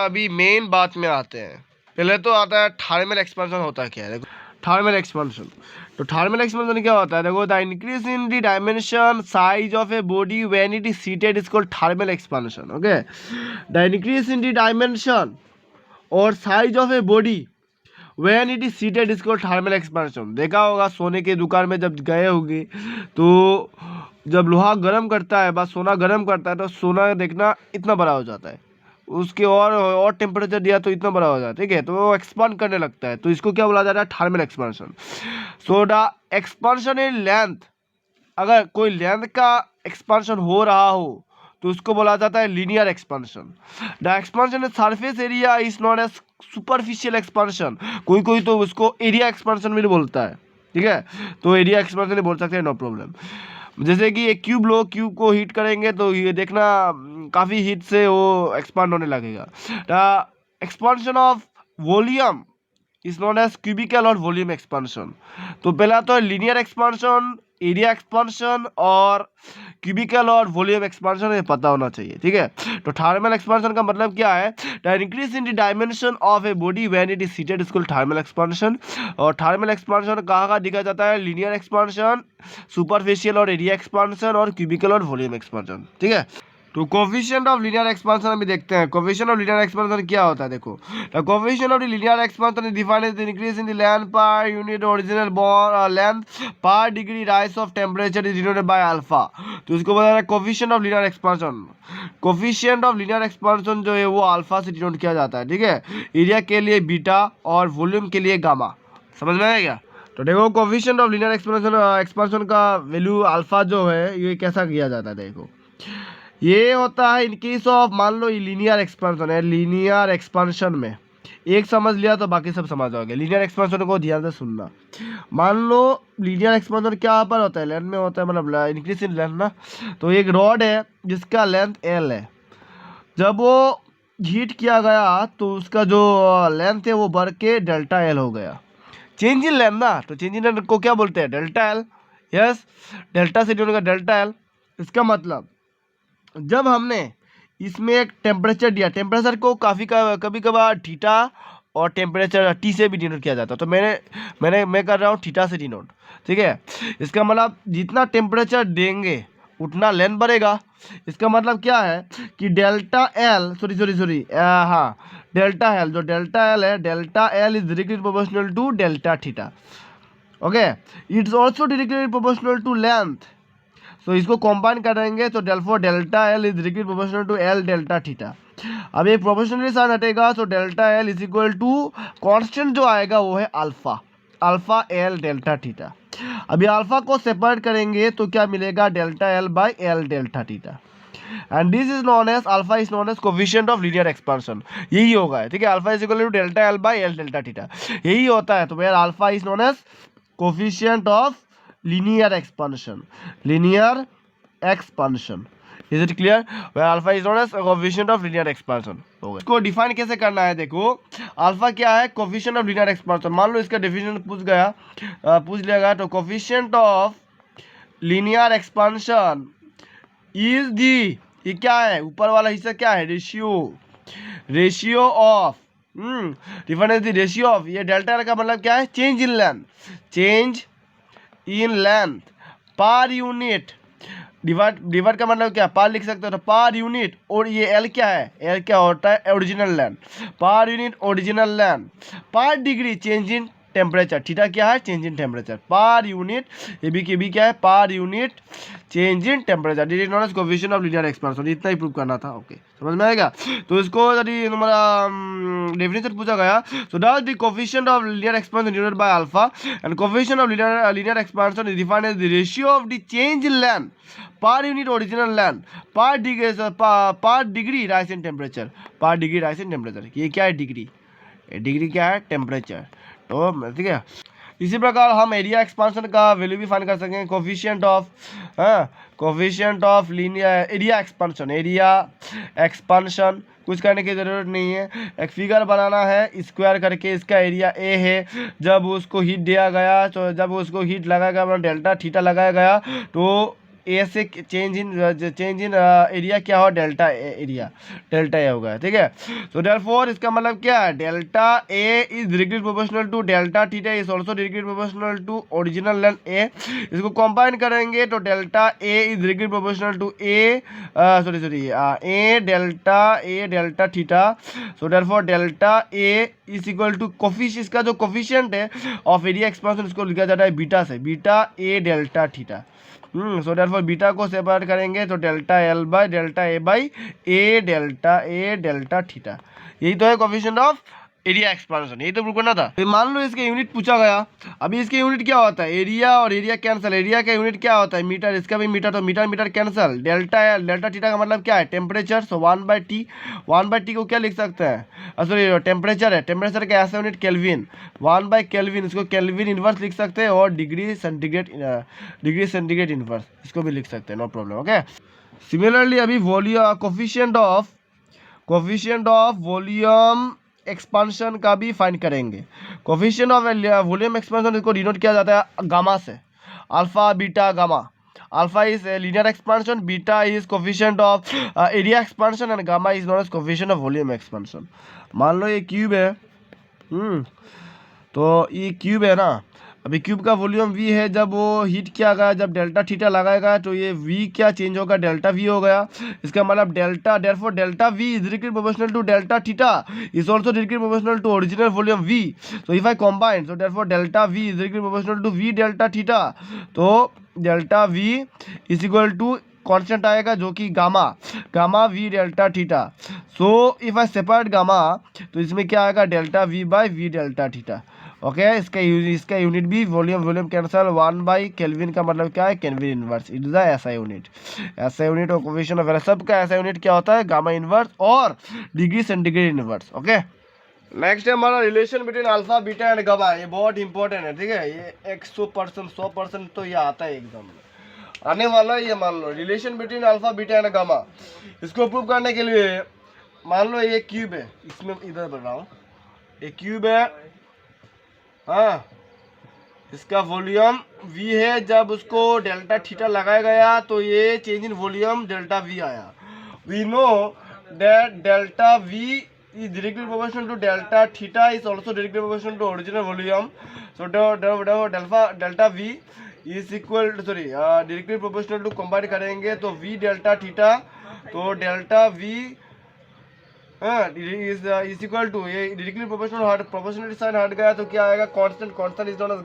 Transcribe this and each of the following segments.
अभी मेन बात में आते हैं। पहले तो आता है थर्मल एक्सपेंशन होता है क्या है। देखो थर्मल एक्सपेंशन, तो थर्मल एक्सपेंशन क्या होता है, देखो the increase in the dimension size of a body when it is heated is called thermal expansion. Okay, the increase in the dimension और size of a body when it is heated is called thermal expansion. देखा होगा सोने के दुकान में जब गए होंगे तो जब लोहा गर्म करता है, बस सोना गर्म करता है तो सोना देखना इतना बड़ा हो जाता है, उसके और टेम्परेचर दिया तो इतना बड़ा हो जाता है, ठीक है, तो वो एक्सपांड करने लगता है, तो इसको क्या बोला जाता है, thermal expansion. So the expansion in length, अगर कोई लेंथ का एक्सपांशन हो रहा हो तो उसको बोला जाता है linear expansion. The expansion in surface area is known as superficial expansion. कोई कोई तो उसको एरिया एक्सपांशन भी बोलता है, ठीक है, तो एरिया एक्सपांशन बोल सकते हैं, नो प्रॉब्लम। जैसे कि एक क्यूब लो, क्यूब को हीट करेंगे तो ये देखना काफ़ी हीट से वो एक्सपांड होने लगेगा। The expansion of volume is known as cubical और वॉल्यूम एक्सपांशन। तो पहला तो लीनियर एक्सपांशन, एरिया एक्सपांशन और क्यूबिकल और वॉल्यूम एक्सपांशन ये पता होना चाहिए, ठीक है। तो थर्मल एक्सपांशन का मतलब क्या है, the increase in the dimension of a body when it is heated is called thermal expansion. और थर्मल एक्सपांशन कहाँ दिखा जाता है, लीनियर एक्सपांशन, सुपरफिशियल और एरिया एक्सपांशन और क्यूबिकल और वॉल्यूम एक्सपांशन, ठीक है। तो कोफिशिएंट ऑफ लीनियर एक्सपांशन अभी देखते हैं। कोफिशिएंट ऑफ लीनियर एक्सपांशन क्या होता है, देखो the coefficient of the linear expansion is defined as the increase in the length per unit original bond length per degree rise of temperature is denoted by alpha. तो इसको बोला जाता है coefficient of linear expansion. Coefficient of linear expansion जो है वो alpha से denote किया जाता है, ठीक है। एरिया के लिए बीटा और वॉल्यूम के लिए गामा। समझ में आया क्या। तो देखो कोफिशिएंट ऑफ लीनियर एक्सपांशन का वैल्यू अल्फा जो है ये कैसा किया जाता है, देखो ये होता है इन केस ऑफ, मान लो ये लीनियर एक्सपेंशन है, लीनियर एक्सपेंशन में एक समझ लिया तो बाकी सब समझ जाओगे। लीनियर एक्सपेंशन को ध्यान से सुनना। मान लो लीनियर एक्सपेंशन क्या पर होता है, लेंथ में होता है, मतलब इंक्रीज इन लेंथ ना। तो एक रॉड है जिसका लेंथ एल है, जब वो हीट किया गया तो उसका जो लेंथ है वो बढ़ के डेल्टा एल हो गया। चेंज इन लेंथ ना, तो चेंज इन लेंथ को क्या बोलते हैं, डेल्टा एल। यस, डेल्टा से डिनोट होगा डेल्टा एल। इसका मतलब जब हमने इसमें एक टेम्परेचर दिया, टेम्परेचर को कभी कभार थीटा और टेम्परेचर टी से भी डिनोट किया जाता है, तो मैं कर रहा हूँ थीटा से डिनोट, ठीक है। इसका मतलब जितना टेम्परेचर देंगे उतना लेंथ बढ़ेगा। इसका मतलब क्या है कि डेल्टा एल हाँ डेल्टा एल, जो डेल्टा एल है, delta L is directly proportional to delta theta. Okay, it's also directly proportional to length. तो इसको कंबाइन करेंगे तो delta L is directly proportional to L delta theta. अब ये proportionally sign हटेगा तो delta L is equal to constant जो आएगा वो है alpha, alpha L delta theta. अभी अल्फा को सेपरेट करेंगे तो क्या मिलेगा, delta L by L delta theta. And this is known as, alpha is known as coefficient of linear expansion. यही होगा, ठीक है, alpha is equal to delta L by L delta theta, यही होता है। तो where alpha is known as coefficient of linear expansion, linear expansion, is it clear, where alpha is known as coefficient of linear expansion। इसको define कैसे करना है, देखो alpha क्या है, कोफिशिएंट ऑफ लीनियर एक्सपेंशन। मान लो इसका डेफिनेशन पूछ लिया गया, तो coefficient of linear expansion is the, ये क्या है, ऊपर वाला हिस्सा क्या है, ratio of, define as the ratio of, ये डेल्टा एल का मतलब क्या है, change in length, change in length per unit. Divide का मतलब क्या, पर लिख सकते हो तो पर यूनिट, और ये एल क्या है, एल क्या होता है, original length, per unit original length per degree change in temperature. Theta क्या है, change in temperature per unit, ये भी क्या है, per unit change in temperature. This is known as coefficient of linear expansion. इतना ही प्रूव करना था, ओके, समझ में आएगा। तो इसको यदि हमारा डेफिनेशन पूछा गया, so thus the coefficient of linear expansion denoted by alpha and coefficient of linear expansion is defined as the ratio of the change in length per unit original length per degree rise in temperature, per degree rise in temperature। ये क्या है, degree क्या है, temperature. तो ठीक है, इसी प्रकार हम एरिया एक्सपांशन का वैल्यू भी फाइंड कर सकते हैं। Coefficient of linear area expansion कुछ करने की ज़रूरत नहीं है, एक फिगर बनाना है स्क्वायर करके, इसका एरिया ए है, जब उसको हीट दिया गया, तो जब उसको हीट लगाया गया, डेल्टा थीटा लगाया गया, तो ए से चेंज इन एरिया क्या हो, डेल्टा एरिया, डेल्टा ए होगा, ठीक है। तो देयरफॉर इसका मतलब क्या है, delta A is directly proportional to delta theta is also directly proportional to original length A. इसको कंबाइन करेंगे तो delta A is directly proportional to A delta theta. So therefore delta A is equal to coefficient, इसका जो coefficient है of area expansion इसको लिखा जाता है बीटा से, beta A delta theta. So therefore beta को सेपरेट करेंगे तो delta L by delta A delta theta, यही तो है कोफिशिएंट ऑफ एरिया एक्सपांशन, यही तो प्रूव करना था। तो मान लो इसके यूनिट पूछा गया, अभी इसके यूनिट क्या होता है, एरिया और एरिया कैंसिल, एरिया का यूनिट क्या होता है मीटर, इसका भी मीटर, तो metre metre cancel, delta theta का मतलब क्या है टेम्परेचर, सो 1/T, 1/T को क्या लिख सकते हैं, सॉरी टेम्परेचर है, टेम्परेचर का ऐसा यूनिट केल्विन, 1/केल्विन, इसको केल्विन इनवर्स लिख सकते हैं, और डिग्री सेंटीग्रेड इनवर्स इसको भी लिख सकते हैं, नो प्रॉब्लम, ओके। सिमिलरली अभी volume coefficient of volume expansion का भी फाइंड करेंगे। कोफिशिएंट ऑफ वॉल्यूम एक्सपांशन इसको डिनोट किया जाता है गामा से, alpha beta gamma. Alpha is linear expansion, beta is coefficient of area expansion and gamma is known as coefficient of volume expansion. मान लो ये क्यूब है, तो ये क्यूब है ना, अभी क्यूब का वॉल्यूम v है, जब वो हीट किया गया, जब डेल्टा थीटा लगाएगा तो ये v क्या चेंज होगा, डेल्टा v हो गया। इसका मतलब delta, therefore delta v is directly proportional to delta theta is also directly proportional to original volume v। So if I combine, so therefore delta v is directly proportional to v delta theta, तो delta v is equal to constant आएगा जो कि gamma v delta theta. So if I separate gamma तो इसमें क्या आएगा, delta v by v delta theta, okay. इसका unit भी वॉल्यूम कैंसल, 1/केल्विन का मतलब क्या है, kelvin inverse, it is the SI unit और कोफिशिएंट ऑफ सबका एसआई यूनिट क्या होता है, गामा इनवर्स और degree centigrade inverse, okay. Next है हमारा relation between alpha beta and gamma, ये बहुत इंपॉर्टेंट है, ठीक है, ये 100% तो ये आता है एग्जाम में, आने वाला है ये। मान लो relation between alpha beta and gamma, इसको प्रूव करने के लिए मान लो ये क्यूब है, इसमें इधर बढ़ रहा हूँ, ये क्यूब है, हाँ, इसका वॉल्यूम v है, जब उसको डेल्टा थीटा लगाया गया तो ये change in volume delta v आया। We know that delta v is directly proportional to delta theta is also directly proportional to original volume. So delta v is equal to directly proportional to combine करेंगे तो v delta theta, तो delta v is equal to ये directly proportional proportionality sign हट गया तो क्या आएगा, constant is known as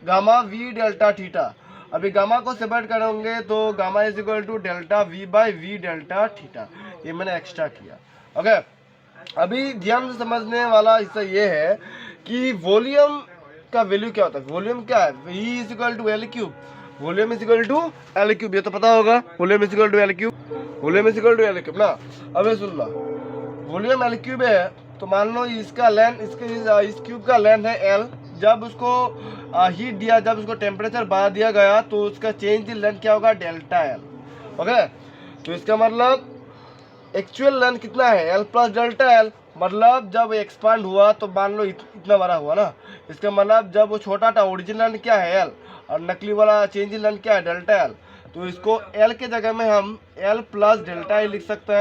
gamma v delta theta। अभी गामा को सेपरेट करेंगे तो gamma is equal to delta v by v delta theta, ये मैंने एक्स्ट्रा किया, ओके। अभी ध्यान से समझने वाला हिस्सा ये है कि वॉल्यूम का वैल्यू क्या होता है, वॉल्यूम क्या है, v is equal to L cube, volume is equal to L cube, ये तो पता होगा, volume is equal to L cube ना। अबे सुन ला, वॉल्यूम एल क्यूब है तो मान लो इसका लेंथ, इस क्यूब का लेंथ है एल, जब उसको हीट दिया, जब उसको टेम्परेचर बढ़ा दिया गया तो उसका चेंज इन लेंथ क्या होगा, डेल्टा एल, ओके। तो इसका मतलब एक्चुअल लेंथ कितना है, एल प्लस डेल्टा एल, मतलब जब एक्सपांड हुआ तो मान लो इतना बड़ा हुआ ना, इसका मतलब जब वो छोटा था ओरिजिनल लेंथ क्या है एल, और नकली वाला चेंज इन लेंथ क्या है, डेल्टा एल। तो इसको एल के जगह में हम एल प्लस डेल्टा एल लिख सकते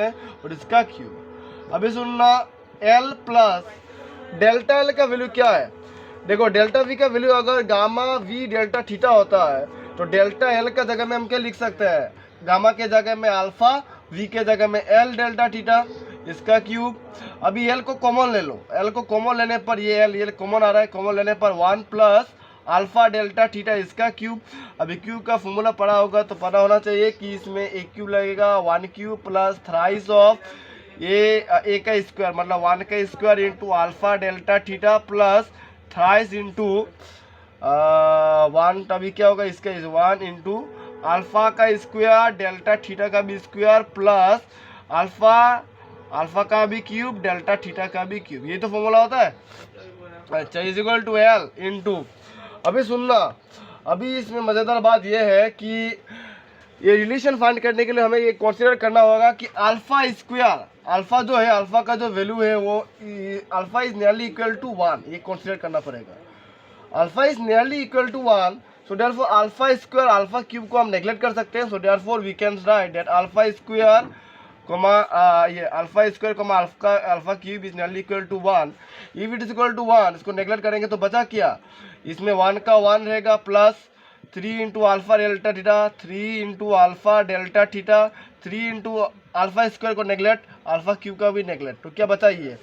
हैं, और इसका क्यूब। अभी सुनना, एल प्लस डेल्टा एल का वैल्यू क्या है, देखो डेल्टा वी का वैल्यू अगर गामा वी डेल्टा थीटा होता है तो डेल्टा एल का जगह में हम क्या लिख सकते हैं, गामा के जगह में अल्फा, वी के जगह में एल डेल्टा थीटा, इसका क्यूब। अभी एल को कॉमन ले लो, एल को कॉमन लेने पर ये एल कॉमन आ रहा है, कॉमन लेने पर 1 प्लस अल्फा डेल्टा थीटा, इसका क्यूब। अभी क्यूब का फॉर्मूला पढ़ा होगा तो पता होना चाहिए कि इसमें एक क्यूब लगेगा, 1 क्यूब प्लस थ्राइस ऑफ ए का स्क्वायर, मतलब 1 का square into alpha delta theta plus thrice into 1, अभी क्या होगा इसका 1 इंटू अल्फा का स्क्वायर डेल्टा थीटा का भी स्क्वायर प्लस अल्फा का भी क्यूब डेल्टा थीटा का भी क्यूब, ये तो फॉर्मूला होता है। अच्छा, is equal to L into, अभी सुनना, अभी इसमें मज़ेदार बात यह है कि ये रिलेशन फाइंड करने के लिए हमें ये कंसीडर करना होगा कि अल्फा स्क्वायर, अल्फा जो है, अल्फा का जो वैल्यू है वो alpha is nearly equal to 1, ये कंसीडर करना पड़ेगा। Alpha is nearly equal to 1, so therefore alpha square alpha cube को हम नेगलेक्ट कर सकते हैं. So therefore we can write that alpha square ये alpha square alpha cube is nearly equal to 1. If it is equal to 1, इसको neglect करेंगे तो बचा क्या, इसमें 1 का 1 रहेगा plus 3 into alpha delta theta, 3 into alpha delta theta, 3 into alpha square को नेगलेक्ट, अल्फा क्यूब का भी नेगलेक्ट. तो क्या बचा ये.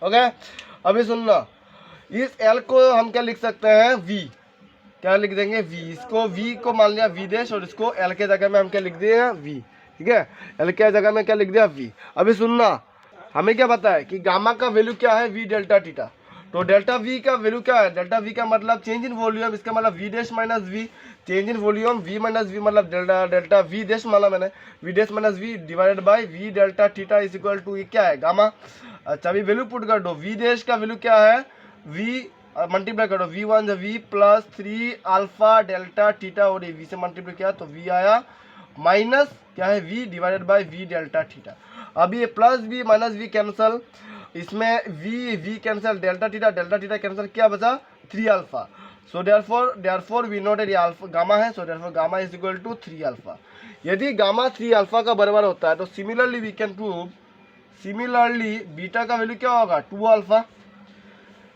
ओके अभी सुनना, इस एल को हम क्या लिख सकते हैं, वी. क्या लिख देंगे, वी. इसको वी को मान लिया वी डैश, और इसको एल के जगह में हम क्या लिख दिए, वी. ठीक है, एल के जगह में क्या लिख दिया, वी. अभी सुनना, हमें क्या पता है कि गामा का वैल्यू क्या है, वी डेल्टा थीटा. तो डेल्टा वी का वैल्यू क्या है, डेल्टा वी का मतलब चेंज इन वॉल्यूम, इसका मतलब V dash minus V. Change in volume V minus V मतलब डेल्टा वी डैश माना मैंने, V dash minus V divided by V delta theta is equal to ये क्या है, गामा. अच्छा अभी वैल्यू पुट कर दो, वी डैश का वैल्यू क्या है, वी मल्टीप्लाई करो, V one V plus 3 alpha delta theta, और ये वी से मल्टीप्लाई किया तो वी आया, माइनस क्या है, V divided by V delta theta. अभी ये plus V minus V cancel, इसमें V cancel, delta theta cancel, क्या बचा 3 alpha. So therefore we know that ये अल्फा गामा है. So therefore gamma is equal to 3 alpha. यदि gamma 3 alpha का बराबर होता है तो similarly we can prove, similarly beta का वैल्यू क्या होगा, 2 alpha.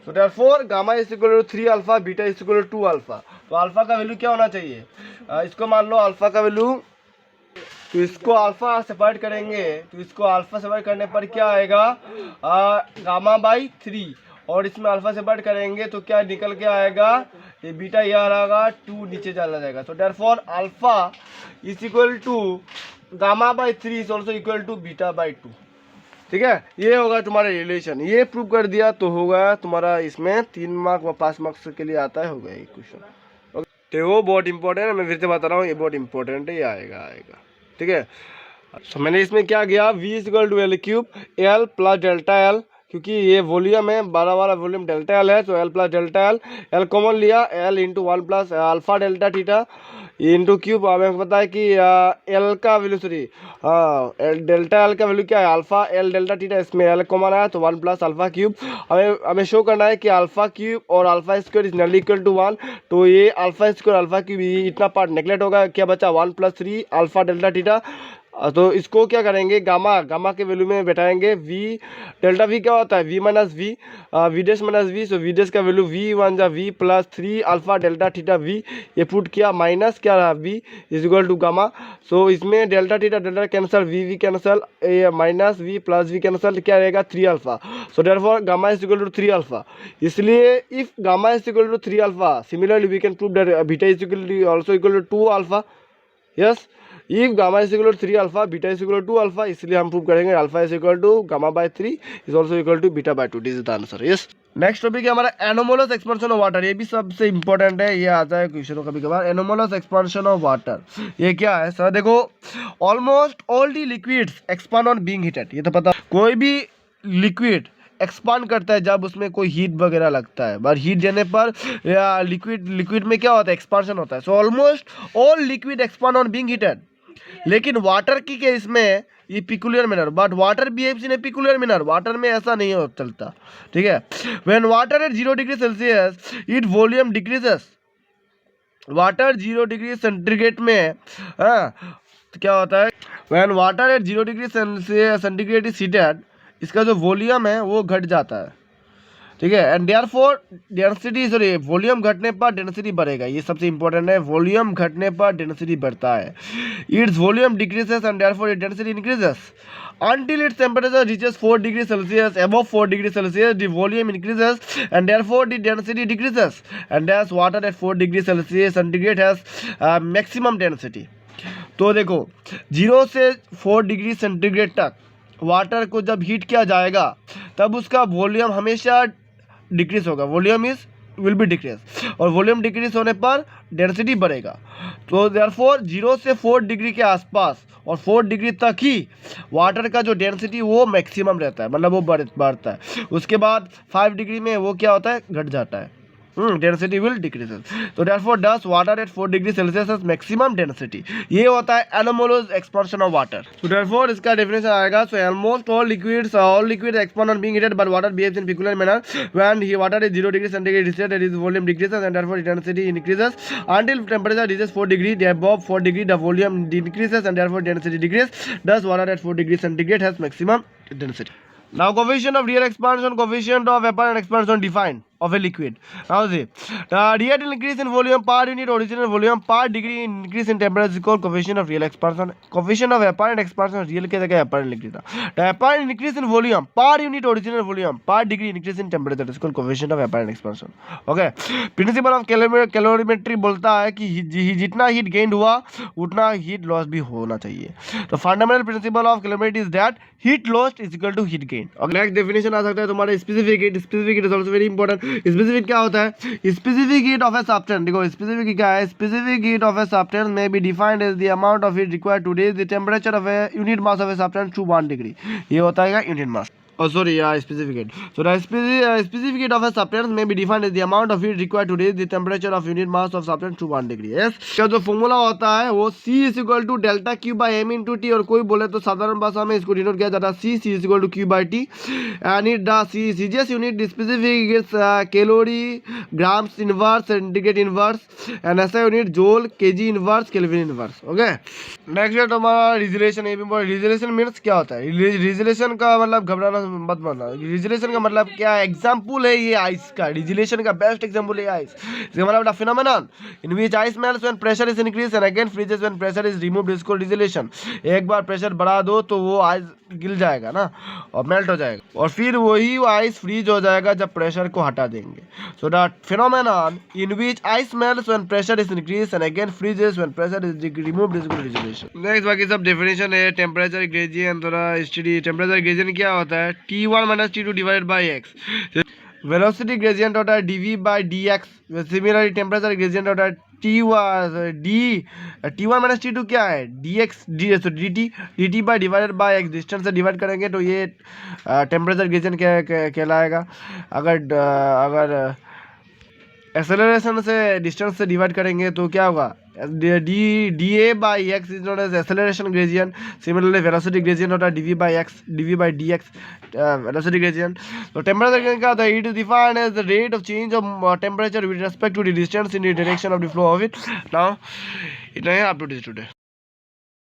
So therefore gamma is equal to 3 alpha, beta is equal to 2 alpha. तो अल्फा का वैल्यू क्या होना चाहिए, इसको मान लो अल्फा का वैल्यू, तो इसको अल्फा सेपरेट करेंगे, तो इसको अल्फा सेपरेट करने पर क्या आएगा, गामा बाई 3, और इसमें अल्फा सेपरेट करेंगे तो क्या निकल के आएगा, ये बीटा ये आ रहा 2 नीचे चला जाएगा. तो therefore alpha is equal to gamma by 3 is also equal to beta by 2. ठीक है, ये होगा तुम्हारा रिलेशन. ये प्रूव कर दिया तो होगा तुम्हारा, इसमें 3 मार्क व 5 मार्क्स के लिए आता है, होगा ये क्वेश्चन. तो वो बहुत इंपॉर्टेंट है, मैं फिर से बता रहा हूँ, ये बहुत इंपॉर्टेंट है, ये आएगा. ठीक है, तो मैंने इसमें क्या किया, V is equal to L cube L plus delta L, क्योंकि ये वॉल्यूम है, 12 वॉल्यूम डेल्टा एल है, तो L plus delta L common लिया, L into 1 plus alpha delta theta into cube. हमें पता है कि एल का वैल्यू सॉरी डेल्टा एल का वैल्यू क्या है, अल्फा एल डेल्टा थीटा, इसमें एल कॉमन आया तो 1 प्लस अल्फा क्यूब. हमें शो करना है कि अल्फा क्यूब और alpha square is nearly equal to 1. तो ये अल्फा स्क्वायर अल्फा क्यूब इतना पार्ट नेगलेक्ट होगा, क्या बचा 1 प्लस 3 अल्फा डेल्टा थीटा. तो इसको क्या करेंगे, गामा के वैल्यू में बैठाएंगे. वी डेल्टा वी क्या होता है, V minus V, V dash minus V. So V dash का वैल्यू वी वन जा V plus 3 alpha delta theta V, ये पुट किया, माइनस क्या रहा V is equal to gamma. So इसमें delta theta delta cancel, V cancel, minus V plus V cancel, क्या रहेगा 3 alpha. So therefore gamma is equal to 3 alpha. इसलिए if gamma is equal to 3 alpha, similarly we can prove that beta is equal to also equal to 2 alpha. Yes, if gamma is equal to 3 alpha, beta is equal to 2 alpha, इसलिए हम prove करेंगे alpha is equal to gamma by 3 is also equal to beta by 2. This is the answer. Yes, next topic है हमारा anomalous expansion of water. ये भी सबसे important है, ये आता है क्वेश्चनों कभी कभार. एनोमोलस एक्सपेंशन ऑफ वाटर ये क्या है सर, देखो almost all the liquids expand on being heated. ये तो पता, कोई भी लिक्विड एक्सपांड करता है जब उसमें कोई हीट वगैरह लगता है, बट हीट देने पर या लिक्विड में क्या होता है, एक्सपांशन होता है. So almost all liquid expand on being heated. लेकिन वाटर की केस में ये peculiar manner, but water behaves in A peculiar manner. Water में ऐसा नहीं हो चलता. ठीक है, when water at 0 degree Celsius it volume decreases. Water 0 degree centigrade में तो क्या होता है, when water at 0 degree centigrade is heated, इसका जो वॉल्यूम है वो घट जाता है. ठीक है, and therefore density sorry volume घटने पर डेंसिटी बढ़ेगा. ये सबसे इंपॉर्टेंट है, वॉल्यूम घटने पर डेंसिटी बढ़ता है. Its volume decreases and therefore its density increases until its temperature reaches 4 degrees Celsius. Above 4 degrees Celsius the volume increases and therefore the density decreases, and as water at 4 degrees Celsius centigrade has maximum density. तो देखो 0 से 4 degree centigrade तक water को जब heat किया जाएगा तब उसका वॉल्यूम हमेशा डिक्रीज होगा. Volume is will be decrease, और वॉल्यूम डिक्रीज होने पर डेंसिटी बढ़ेगा. तो देयरफॉर 0 से 4 डिग्री के आसपास और 4 डिग्री तक ही वाटर का जो डेंसिटी वो मैक्सिमम रहता है, मतलब वो बढ़ता है. उसके बाद 5 डिग्री में वो क्या होता है, घट जाता है. Density will decreases. तो therefore does water at 4 degree Celsius has maximum density. ये होता है anomalous expansion of water. So therefore इसका definition आएगा. So almost all liquids expand on being heated, but water behaves in peculiar manner when water is 0 degree centigrade. Its volume decreases and therefore density increases until temperature reaches 4 degree. Above 4 degree the volume decreases and therefore density decreases. Thus water at 4 degree centigrade has maximum density. Now coefficient of real expansion, coefficient of apparent expansion defined of a liquid. Now see, the real increase in volume per unit original volume per degree increase in temperature is called coefficient of real expansion. Coefficient of apparent expansion real के जगह apparent लिख देता. The apparent increase in volume per unit original volume per degree increase in temperature is called coefficient of apparent expansion. Okay. Principle of calorimetry बोलता है कि जितना heat gained हुआ उतना heat loss भी होना चाहिए. तो fundamental principle of calorimetry is that heat lost is equal to heat gain. और next definition आ सकता है तुम्हारे specific heat. Specific heat is also very important. Specific क्या होता है? Specific heat of a substance. देखो स्पेसिफिक क्या है? Specific heat of a substance may be defined as the amount of heat required to raise the temperature of a unit mass of a substance to 1 degree. ये होता है unit mass. Oh sorry, specific heat. So the specific heat of a substance may be defined as the amount of heat required to raise the temperature of unit mass of substance to 1 degree. Yes. क्या जो formula होता है वो C is equal to delta Q by m into T. और कोई बोले तो साधारण भाषा में इसको डिनोट किया जाता है C is equal to Q by T. And it the CGS unit specific is calorie, grams inverse, centigrade inverse, and SI unit joule, kg inverse, Kelvin inverse. Okay. Next है तुम्हारा रिजोल्यूशन. ये भी resolution means क्या होता है? Resolution का मतलब घबराना मत मानना. रिजोल्यूशन का मतलब क्या है? एग्जांपल है ये आइस का. रिजोल्यूशन का बेस्ट एग्जांपल है आइस. इसका मतलब phenomenon in which ice melts when pressure is increase and again freezes when pressure is removed is called resolution. एक बार प्रेशर बढ़ा दो तो वो आइस गिल जाएगा ना और मेल्ट हो जाएगा और फिर वही आइस फ्रीज हो जाएगा जब प्रेशर को हटा देंगे. So the phenomenon in which ice melts when pressure is increase and again freezes when pressure is removed is called resolution. Next बाकी सब डेफिनेशन है. टेंपरेचर ग्रेडियंट थोड़ा स्टडी. टेंपरेचर ग्रेडियंट क्या होता है? T1 minus T2 divided by x. Velocity gradient होता है dv by dx. Similarly temperature gradient होता है T1 minus T2 क्या है? dx dt by divided by x. Distance से डिवाइड करेंगे तो ये टेम्परेचर ग्रेडियंट कहलाएगा. अगर एक्सेलरेशन से डिस्टेंस से डिवाइड करेंगे तो क्या होगा? dA by x is known as acceleration gradient. Similarly velocity gradient होता है dv by dx velocity gradient. So temperature gradient क्या होता है? It is defined as the rate of change of temperature with respect to the distance in the direction of the flow of it. Now इतना है up to this today.